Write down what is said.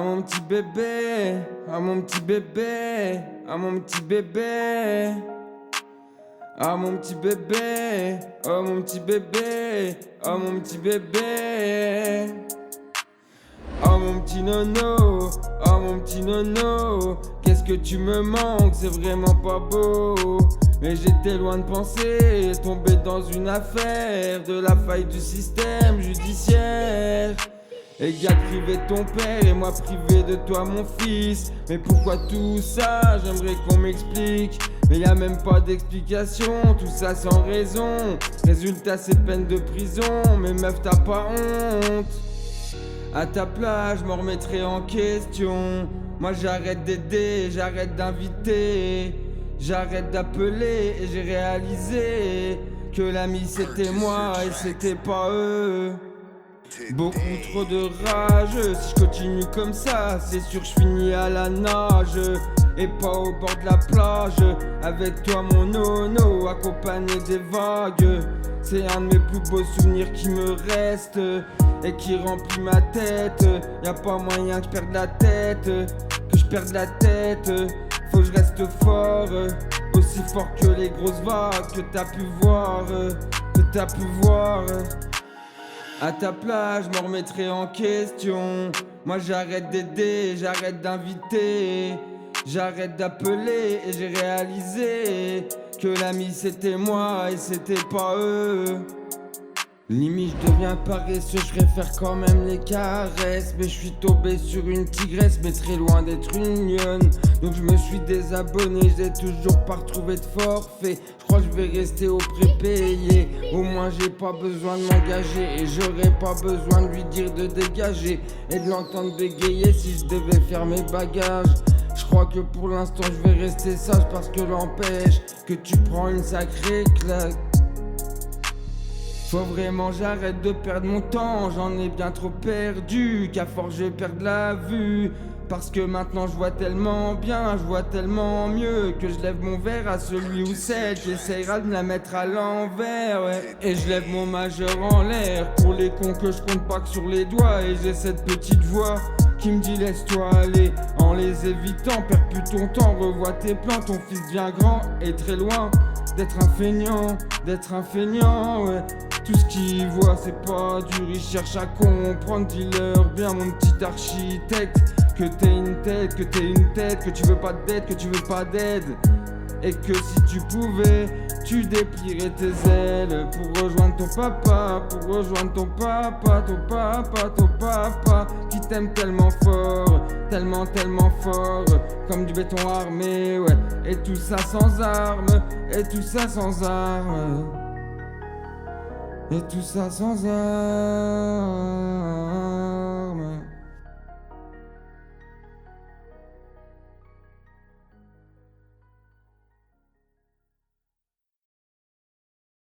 mon petit bébé, à mon petit bébé, à mon petit bébé. Ah mon petit bébé, oh mon petit bébé, oh mon petit bébé. Oh mon petit nono, oh mon petit nono, qu'est-ce que tu me manques, c'est vraiment pas beau. Mais j'étais loin de penser, tomber dans une affaire de la faille du système judiciaire. Et gars privé de ton père et moi privé de toi mon fils. Mais pourquoi tout ça, j'aimerais qu'on m'explique. Mais y a même pas d'explication, tout ça sans raison. Résultat c'est peine de prison, mais meuf t'as pas honte. À ta place je m'en remettrai en question. Moi j'arrête d'aider, j'arrête d'inviter. J'arrête d'appeler et j'ai réalisé que l'ami c'était moi et c'était pas eux. Beaucoup trop de rage, si je continue comme ça, c'est sûr que je finis à la nage. Et pas au bord de la plage, avec toi mon nono, accompagné des vagues. C'est un de mes plus beaux souvenirs qui me reste et qui remplit ma tête. Y'a pas moyen que je perde la tête, que je perde la tête. Faut que je reste fort, aussi fort que les grosses vagues que t'as pu voir, que t'as pu voir. À ta place, je me remettrai en question. Moi j'arrête d'aider, j'arrête d'inviter. J'arrête d'appeler et j'ai réalisé que l'ami c'était moi et c'était pas eux. Limite je deviens paresseux, je préfère quand même les caresses. Mais je suis tombé sur une tigresse, mais très loin d'être une lionne. Donc je me suis désabonné, j'ai toujours pas retrouvé de forfait. Je crois que je vais rester au prépayé. Au moins j'ai pas besoin de m'engager et j'aurais pas besoin de lui dire de dégager et de l'entendre bégayer si je devais faire mes bagages. Je crois que pour l'instant je vais rester sage parce que l'empêche que tu prends une sacrée claque. Faut vraiment j'arrête de perdre mon temps, j'en ai bien trop perdu, qu'à force je perds la vue. Parce que maintenant je vois tellement bien, je vois tellement mieux, que je lève mon verre à celui ou celle qui essayera de me la mettre à l'envers, ouais. Et je lève mon majeur en l'air, pour les cons que je compte pas que sur les doigts. Et j'ai cette petite voix qui me dit laisse-toi aller, en les évitant, perds plus ton temps, revois tes plans, ton fils devient grand et très loin d'être un feignant, ouais. Tout ce qu'il voit c'est pas dur, il cherche à comprendre, dis-leur bien mon petit architecte que t'es une tête, que tu veux pas d'aide, que tu veux pas d'aide. Et que si tu pouvais, tu déplierais tes ailes pour rejoindre ton papa, pour rejoindre ton papa, ton papa qui t'aime tellement fort, tellement fort, comme du béton armé, ouais. Et tout ça sans armes, et tout ça sans armes, et tout ça sans armes.